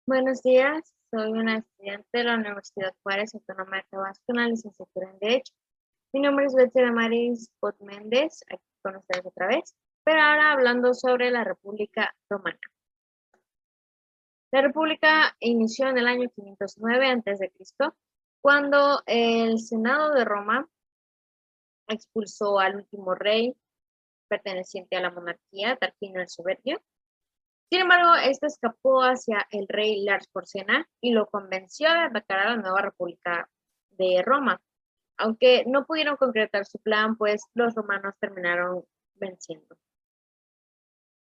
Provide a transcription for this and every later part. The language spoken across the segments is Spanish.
Buenos días, soy una estudiante de la Universidad Juárez Autónoma de Tabasco en la licenciatura en Derecho. Mi nombre es Betsy Maris Pot Méndez, aquí con ustedes otra vez, pero ahora hablando sobre la República Romana. La República inició en el año 509 a.C., cuando el Senado de Roma expulsó al último rey perteneciente a la monarquía, Tarquinio el Soberbio. Sin embargo, este escapó hacia el rey Lars Porsena y lo convenció de atacar a la nueva República de Roma, aunque no pudieron concretar su plan, pues los romanos terminaron venciendo.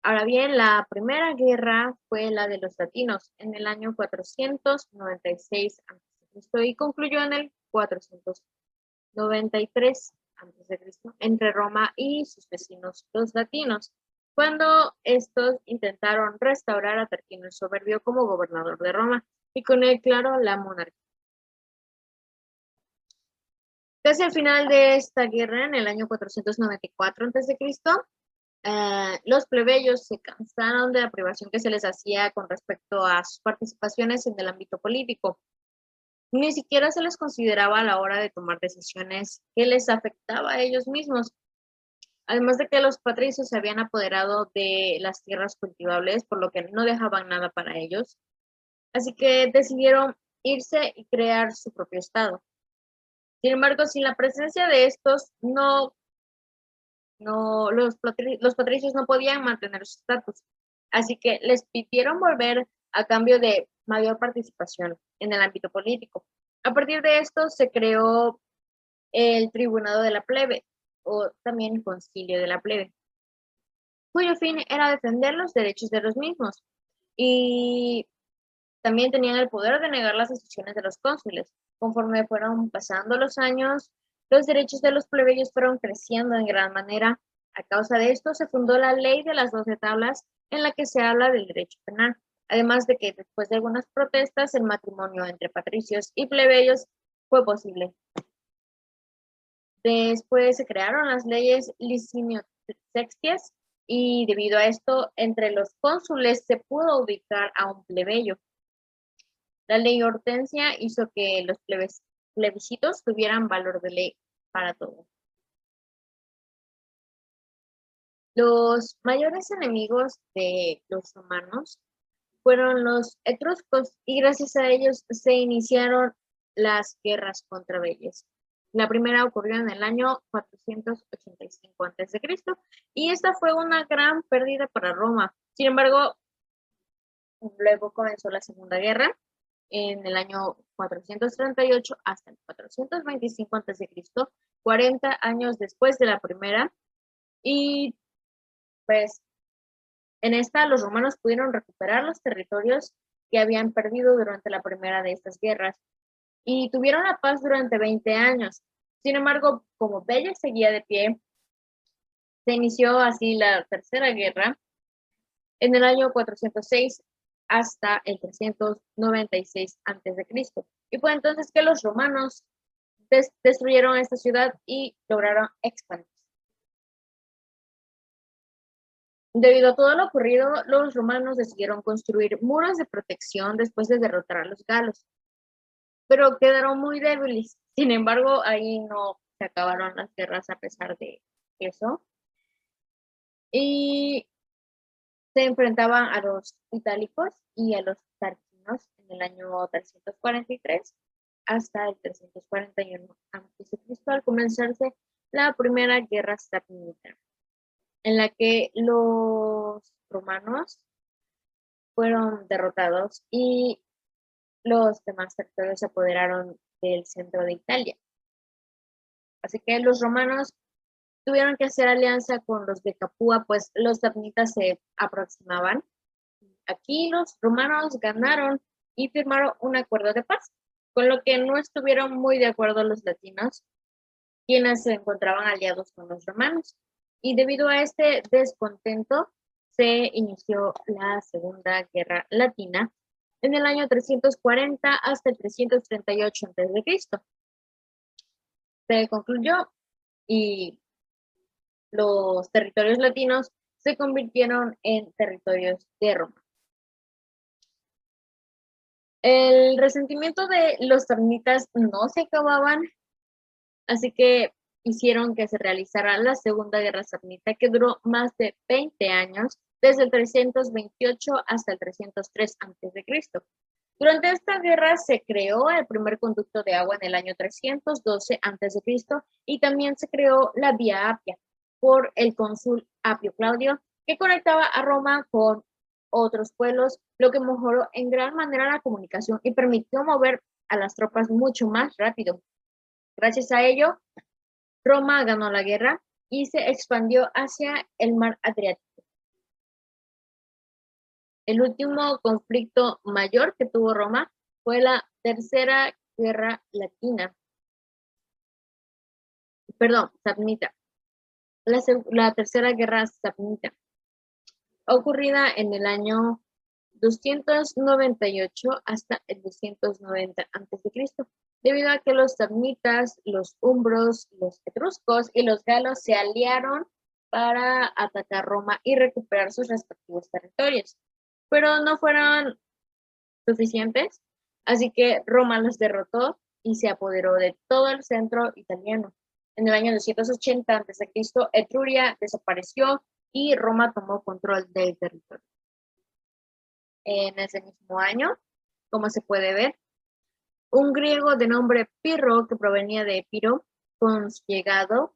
Ahora bien, la primera guerra fue la de los latinos en el año 496 a.C. y concluyó en el 493 a.C. entre Roma y sus vecinos los latinos, cuando estos intentaron restaurar a Tarquinio el Soberbio como gobernador de Roma y con él, claro, la monarquía. Casi al final de esta guerra, en el año 494 a.C., los plebeyos se cansaron de la privación que se les hacía con respecto a sus participaciones en el ámbito político. Ni siquiera se les consideraba a la hora de tomar decisiones que les afectaba a ellos mismos. Además de que los patricios se habían apoderado de las tierras cultivables, por lo que no dejaban nada para ellos. Así que decidieron irse y crear su propio estado. Sin embargo, sin la presencia de estos, los patricios no podían mantener su estatus. Así que les pidieron volver a cambio de mayor participación en el ámbito político. A partir de esto se creó el Tribunado de la Plebe, o también Concilio de la Plebe, cuyo fin era defender los derechos de los mismos. Y también tenían el poder de negar las decisiones de los cónsules. Conforme fueron pasando los años, los derechos de los plebeyos fueron creciendo en gran manera. A causa de esto se fundó la Ley de las 12 Tablas, en la que se habla del derecho penal. Además de que después de algunas protestas, el matrimonio entre patricios y plebeyos fue posible. Después se crearon las leyes licinio-sextias y debido a esto, entre los cónsules se pudo ubicar a un plebeyo. La ley Hortensia hizo que los plebiscitos tuvieran valor de ley para todos. Los mayores enemigos de los romanos fueron los etruscos y gracias a ellos se iniciaron las guerras contra ellos. La primera ocurrió en el año 485 a.C. y esta fue una gran pérdida para Roma. Sin embargo, luego comenzó la Segunda Guerra en el año 438 hasta el 425 a.C., 40 años después de la primera, y pues en esta los romanos pudieron recuperar los territorios que habían perdido durante la primera de estas guerras y tuvieron la paz durante 20 años. Sin embargo, como Bella seguía de pie, se inició así la Tercera Guerra en el año 406 hasta el 396 a.C. Y fue entonces que los romanos destruyeron esta ciudad y lograron expandirse. Debido a todo lo ocurrido, los romanos decidieron construir muros de protección después de derrotar a los galos, pero quedaron muy débiles. Sin embargo, ahí no se acabaron las guerras a pesar de eso. Y se enfrentaban a los itálicos y a los tarquinos en el año 343 hasta el 341 a.C. al comenzarse la primera guerra samnita, en la que los romanos fueron derrotados y los demás territorios se apoderaron del centro de Italia. Así que los romanos tuvieron que hacer alianza con los de Capua, pues los samnitas se aproximaban. Aquí los romanos ganaron y firmaron un acuerdo de paz, con lo que no estuvieron muy de acuerdo los latinos, quienes se encontraban aliados con los romanos. Y debido a este descontento, se inició la Segunda Guerra Latina en el año 340 hasta el 338 a.C. Se concluyó y los territorios latinos se convirtieron en territorios de Roma. El resentimiento de los samnitas no se acababan, así que hicieron que se realizara la Segunda Guerra Samnita, que duró más de 20 años, desde el 328 hasta el 303 a.C. Durante esta guerra se creó el primer conducto de agua en el año 312 a.C. y también se creó la Vía Apia por el cónsul Apio Claudio, que conectaba a Roma con otros pueblos, lo que mejoró en gran manera la comunicación y permitió mover a las tropas mucho más rápido. Gracias a ello, Roma ganó la guerra y se expandió hacia el mar Adriático. El último conflicto mayor que tuvo Roma fue la Tercera Guerra Latina. Perdón, Samnita. La Tercera Guerra Samnita, ocurrida en el año 298 hasta el 290 a.C., debido a que los samnitas, los umbros, los etruscos y los galos se aliaron para atacar Roma y recuperar sus respectivos territorios, pero no fueron suficientes, así que Roma los derrotó y se apoderó de todo el centro italiano. En el año 280 a.C., Etruria desapareció y Roma tomó control del territorio. En ese mismo año, como se puede ver, un griego de nombre Pirro, que provenía de Epiro, con su llegado,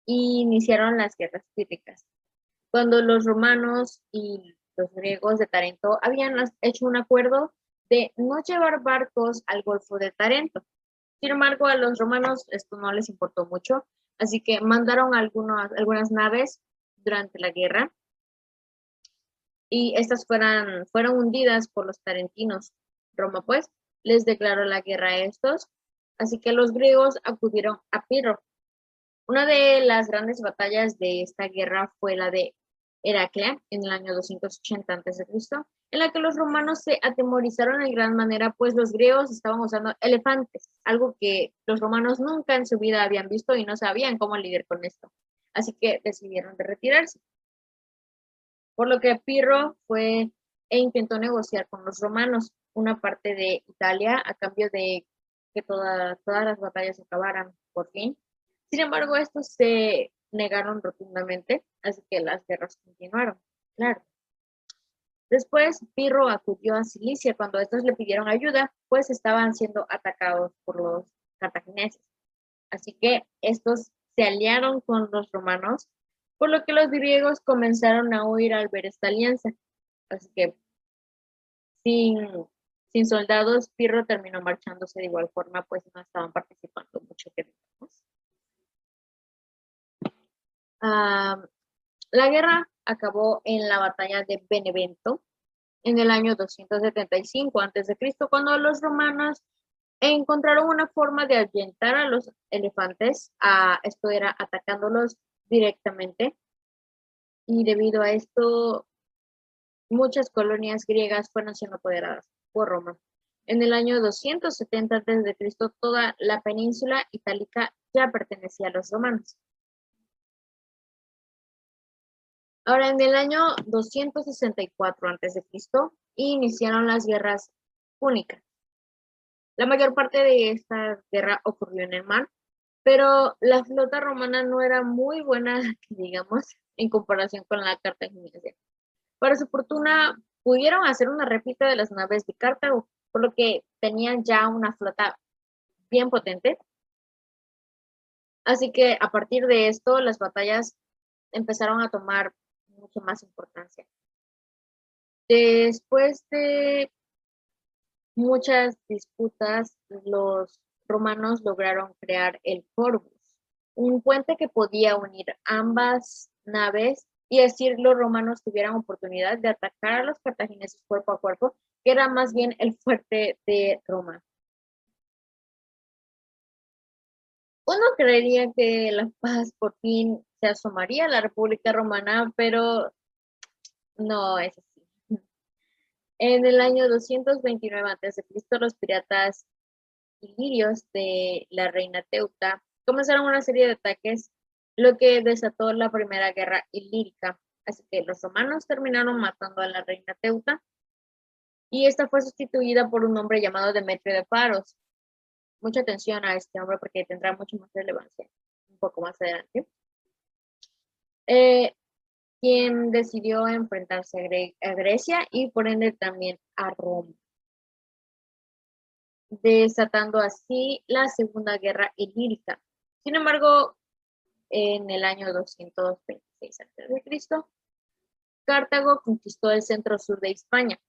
iniciaron las guerras pírricas. Cuando los romanos y los griegos de Tarento habían hecho un acuerdo de no llevar barcos al Golfo de Tarento. Sin embargo, a los romanos esto no les importó mucho, así que mandaron algunas naves durante la guerra y estas fueron hundidas por los tarentinos. Roma, pues, les declaró la guerra a estos, así que los griegos acudieron a Pirro. Una de las grandes batallas de esta guerra fue la de Heraclea en el año 280 a.C., en la que los romanos se atemorizaron en gran manera, pues los griegos estaban usando elefantes, algo que los romanos nunca en su vida habían visto y no sabían cómo lidiar con esto. Así que decidieron de retirarse. Por lo que Pirro fue e intentó negociar con los romanos una parte de Italia a cambio de que todas las batallas acabaran por fin. Sin embargo, estos se negaron rotundamente, así que las guerras continuaron. Claro. Después, Pirro acudió a Cilicia cuando estos le pidieron ayuda, pues estaban siendo atacados por los cartagineses. Así que estos se aliaron con los romanos, por lo que los griegos comenzaron a huir al ver esta alianza. Así que sin, sin soldados, Pirro terminó marchándose de igual forma, pues no estaban participando mucho, que digamos. La guerra acabó en la batalla de Benevento en el año 275 a.C., cuando los romanos encontraron una forma de ahuyentar a los elefantes. Esto era atacándolos directamente, y debido a esto muchas colonias griegas fueron siendo apoderadas por Roma. En el año 270 a.C., toda la península itálica ya pertenecía a los romanos. Ahora, en el año 264 a.C., iniciaron las guerras púnicas. La mayor parte de esta guerra ocurrió en el mar, pero la flota romana no era muy buena, digamos, en comparación con la cartaginesa. Para su fortuna, pudieron hacer una réplica de las naves de Cartago, por lo que tenían ya una flota bien potente. Así que a partir de esto, las batallas empezaron a tomar mucho más importancia. Después de muchas disputas, los romanos lograron crear el Corvus, un puente que podía unir ambas naves y así los romanos tuvieran oportunidad de atacar a los cartagineses cuerpo a cuerpo, que era más bien el fuerte de Roma. Uno creería que la paz por fin se asomaría a la República Romana, pero no es así. En el año 229 a.C., los piratas ilirios de la reina Teuta comenzaron una serie de ataques, lo que desató la primera guerra ilírica. Así que los romanos terminaron matando a la reina Teuta y esta fue sustituida por un hombre llamado Demetrio de Paros. Mucha atención a este hombre porque tendrá mucho más relevancia un poco más adelante. Quien decidió enfrentarse a Grecia y por ende también a Roma, desatando así la Segunda Guerra Ilírica. Sin embargo, en el año 226 a.C., Cartago conquistó el centro-sur de España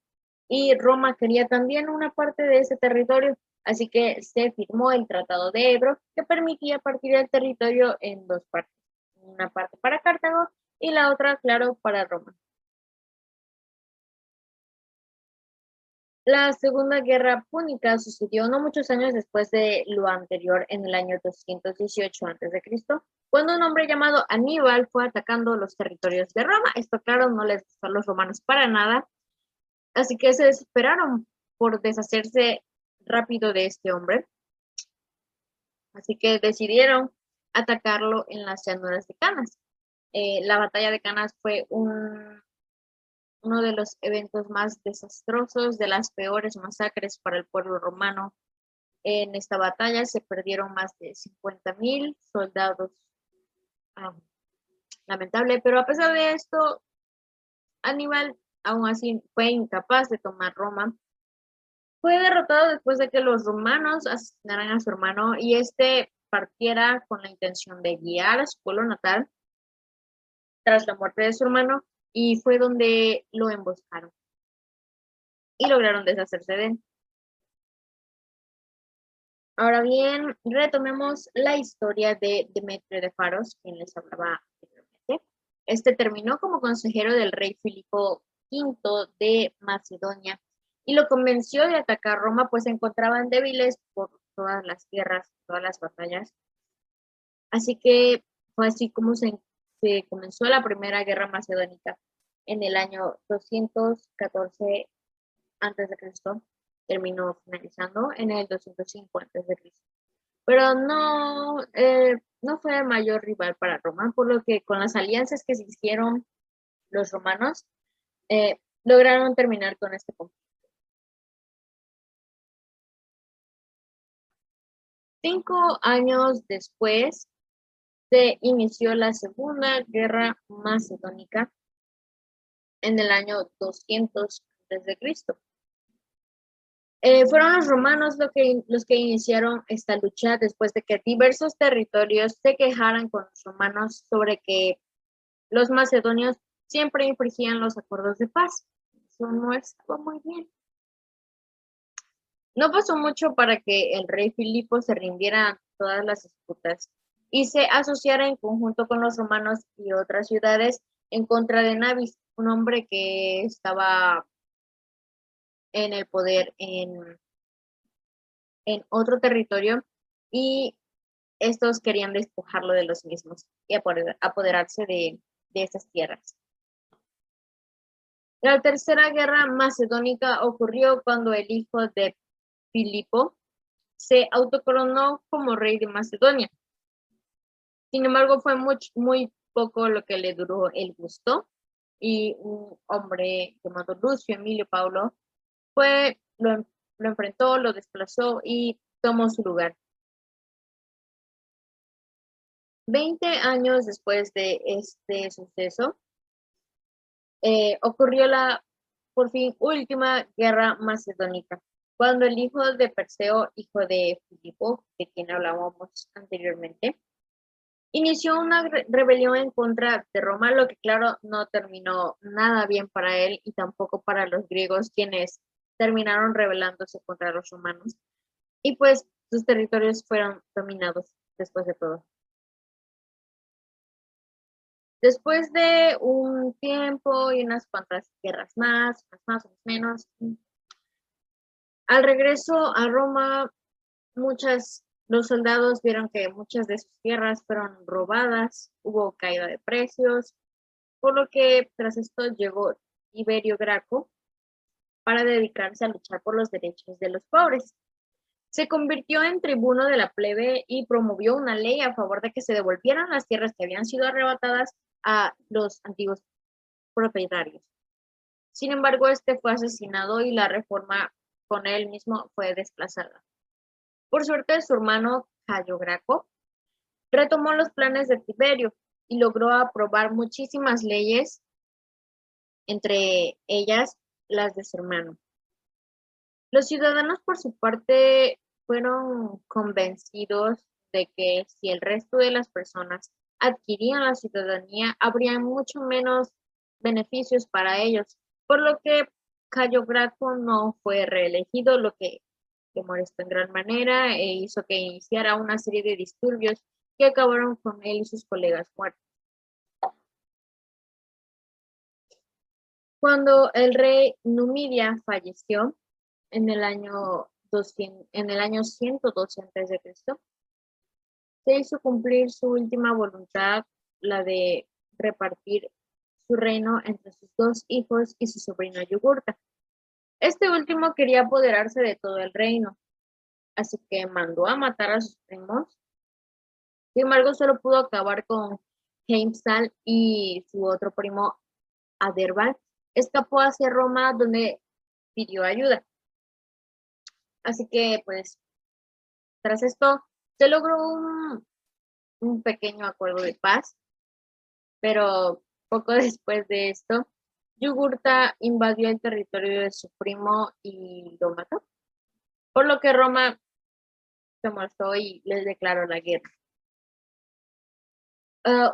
y Roma quería también una parte de ese territorio, así que se firmó el Tratado de Ebro, que permitía partir el territorio en dos partes, una parte para Cartago y la otra, claro, para Roma. La Segunda Guerra Púnica sucedió no muchos años después de lo anterior, en el año 218 a.C., cuando un hombre llamado Aníbal fue atacando los territorios de Roma. Esto, claro, no les gustó a los romanos para nada, así que se desesperaron por deshacerse rápido de este hombre. Así que decidieron atacarlo en las llanuras de Canas. La batalla de Canas fue uno de los eventos más desastrosos, de las peores masacres para el pueblo romano. En esta batalla se perdieron más de 50,000 soldados. Lamentable, pero a pesar de esto, Aníbal aún así fue incapaz de tomar Roma. Fue derrotado después de que los romanos asesinaran a su hermano y este partiera con la intención de guiar a su pueblo natal tras la muerte de su hermano, y fue donde lo emboscaron y lograron deshacerse de él. Ahora bien, retomemos la historia de Demetrio de Faros, quien les hablaba anteriormente. Este terminó como consejero del rey Filipo V de Macedonia y lo convenció de atacar Roma, pues se encontraban débiles por todas las guerras, todas las batallas. Así que fue así como se comenzó la Primera Guerra Macedónica en el año 214 a.C., terminó finalizando en el 205 a.C. Pero no fue el mayor rival para Roma, por lo que con las alianzas que se hicieron los romanos, lograron terminar con este conflicto. 5 años después se inició la Segunda Guerra Macedónica en el año 200 a.C. Fueron los romanos los que iniciaron esta lucha después de que diversos territorios se quejaran con los romanos sobre que los macedonios siempre infringían los acuerdos de paz. Eso no estaba muy bien. No pasó mucho para que el rey Filipo se rindiera a todas las disputas y se asociara en conjunto con los romanos y otras ciudades en contra de Nabis, un hombre que estaba en el poder en otro territorio, y estos querían despojarlo de los mismos y apoderarse de esas tierras. La Tercera Guerra Macedónica ocurrió cuando el hijo de Filipo se autocoronó como rey de Macedonia. Sin embargo, fue muy poco lo que le duró el gusto, y un hombre llamado Lucio Emilio Paulo lo enfrentó, lo desplazó y tomó su lugar. 20 años después de este suceso, ocurrió la, por fin, última guerra macedónica, cuando el hijo de Perseo, hijo de Filipo, de quien hablábamos anteriormente, inició una rebelión en contra de Roma, lo que claro no terminó nada bien para él y tampoco para los griegos, quienes terminaron rebelándose contra los romanos, y pues sus territorios fueron dominados después de todo. Después de un tiempo y unas cuantas guerras más o menos, al regreso a Roma, los soldados vieron que muchas de sus tierras fueron robadas, hubo caída de precios, por lo que tras esto llegó Tiberio Graco para dedicarse a luchar por los derechos de los pobres. Se convirtió en tribuno de la plebe y promovió una ley a favor de que se devolvieran las tierras que habían sido arrebatadas a los antiguos propietarios. Sin embargo, este fue asesinado y la reforma con él mismo fue desplazada. Por suerte, su hermano Cayo Graco retomó los planes de Tiberio y logró aprobar muchísimas leyes, entre ellas las de su hermano. Los ciudadanos, por su parte, fueron convencidos de que si el resto de las personas adquirían la ciudadanía, habría mucho menos beneficios para ellos, por lo que Cayo Graco no fue reelegido, lo que le molestó en gran manera e hizo que iniciara una serie de disturbios que acabaron con él y sus colegas muertos. Cuando el rey Numidia falleció en el año 112 a.C., se hizo cumplir su última voluntad, la de repartir su reino entre sus dos hijos y su sobrino Yugurta. Este último quería apoderarse de todo el reino, así que mandó a matar a sus primos. Sin embargo, solo pudo acabar con Heimdall y su otro primo Adherbal escapó hacia Roma, donde pidió ayuda. Así que, pues, tras esto, se logró un pequeño acuerdo de paz, pero poco después de esto, Yugurta invadió el territorio de su primo y lo mató, por lo que Roma se molestó y les declaró la guerra.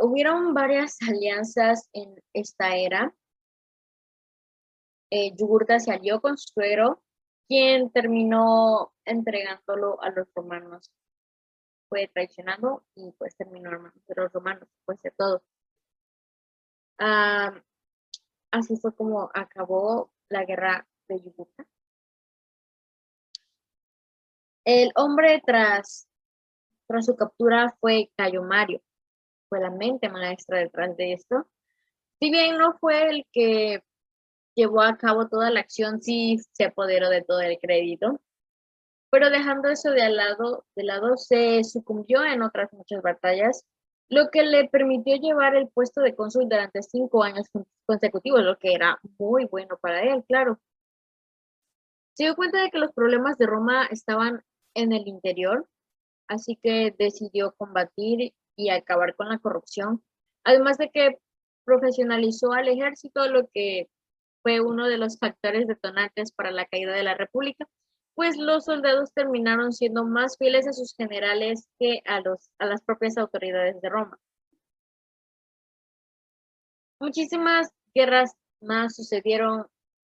Hubieron varias alianzas en esta era. Yugurta se alió con su suegro, quien terminó entregándolo a los romanos. Fue traicionado y pues terminó en manos de los romanos, pues de todo. Ah, así fue como acabó la guerra de Yugurta. El hombre tras su captura fue Cayo Mario, fue la mente maestra detrás de esto. Si bien no fue el que llevó a cabo toda la acción, sí se apoderó de todo el crédito, pero dejando eso de lado, se sucumbió en otras muchas batallas, lo que le permitió llevar el puesto de cónsul durante 5 años consecutivos, lo que era muy bueno para él, claro. Se dio cuenta de que los problemas de Roma estaban en el interior, así que decidió combatir y acabar con la corrupción, además de que profesionalizó al ejército, lo que fue uno de los factores detonantes para la caída de la República, pues los soldados terminaron siendo más fieles a sus generales que a las propias autoridades de Roma. Muchísimas guerras más sucedieron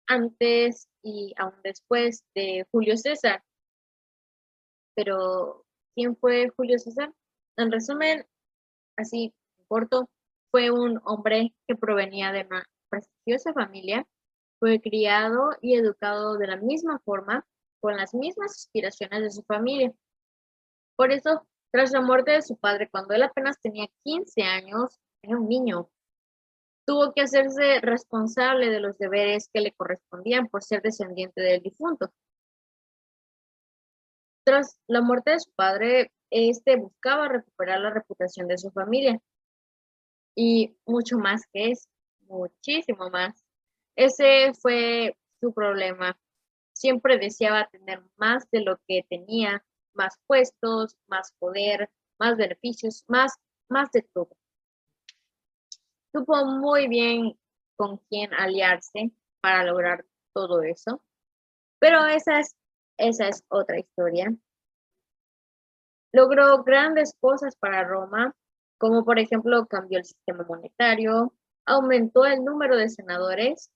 antes y aún después de Julio César, pero ¿quién fue Julio César? En resumen, así corto, fue un hombre que provenía de una prestigiosa familia, fue criado y educado de la misma forma, con las mismas aspiraciones de su familia. Por eso, tras la muerte de su padre, cuando él apenas tenía 15 años, era un niño, tuvo que hacerse responsable de los deberes que le correspondían por ser descendiente del difunto. Tras la muerte de su padre, este buscaba recuperar la reputación de su familia y mucho más que eso, muchísimo más. Ese fue su problema. Siempre deseaba tener más de lo que tenía, más puestos, más poder, más beneficios, más de todo. Supo muy bien con quién aliarse para lograr todo eso, pero esa es otra historia. Logró grandes cosas para Roma, como por ejemplo cambió el sistema monetario, aumentó el número de senadores,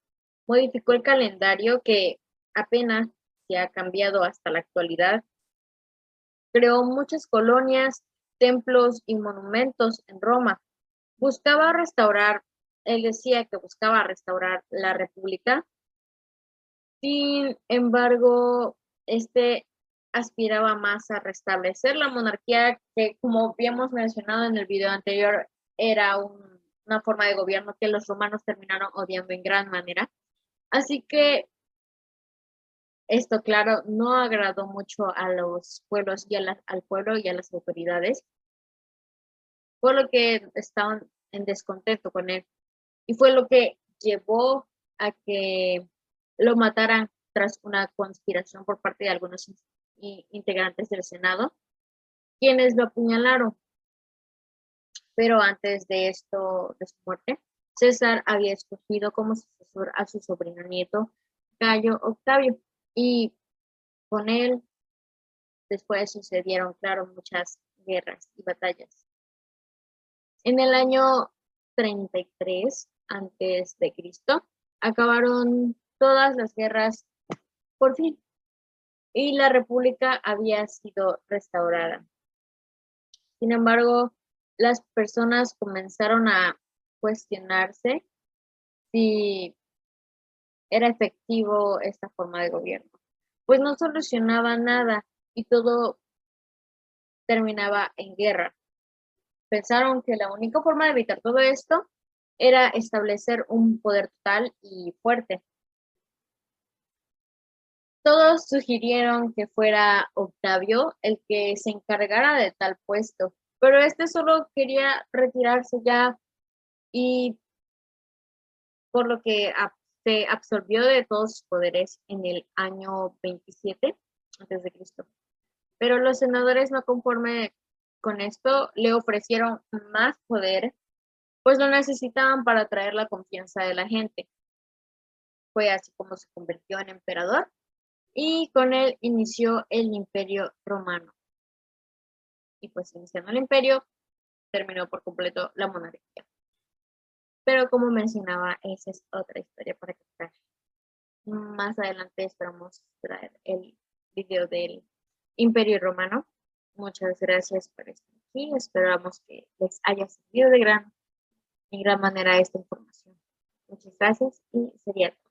modificó el calendario que apenas se ha cambiado hasta la actualidad, creó muchas colonias, templos y monumentos en Roma. Buscaba restaurar, él decía que buscaba restaurar la república. Sin embargo, este aspiraba más a restablecer la monarquía, que como habíamos mencionado en el video anterior, era una forma de gobierno que los romanos terminaron odiando en gran manera. Así que esto, claro, no agradó mucho a los pueblos y al pueblo y a las autoridades, por lo que estaban en descontento con él. Y fue lo que llevó a que lo mataran tras una conspiración por parte de algunos integrantes del Senado, quienes lo apuñalaron. Pero antes de esto, de su muerte, César había escogido como sucesor a su sobrino nieto, Cayo Octavio, y con él después sucedieron, claro, muchas guerras y batallas. En el año 33 antes de Cristo, acabaron todas las guerras por fin y la república había sido restaurada. Sin embargo, las personas comenzaron a cuestionarse si era efectivo esta forma de gobierno, pues no solucionaba nada y todo terminaba en guerra. Pensaron que la única forma de evitar todo esto era establecer un poder total y fuerte. Todos sugirieron que fuera Octavio el que se encargara de tal puesto, pero este solo quería retirarse ya y por lo que se absorbió de todos sus poderes en el año 27 antes de Cristo. Pero los senadores, no conforme con esto, le ofrecieron más poder, pues lo necesitaban para atraer la confianza de la gente. Fue así como se convirtió en emperador y con él inició el Imperio Romano. Y pues iniciando el imperio, terminó por completo la monarquía. Pero como mencionaba, esa es otra historia para contar. Más adelante esperamos traer el video del Imperio Romano. Muchas gracias por estar aquí. Esperamos que les haya servido en gran manera esta información. Muchas gracias y sería todo.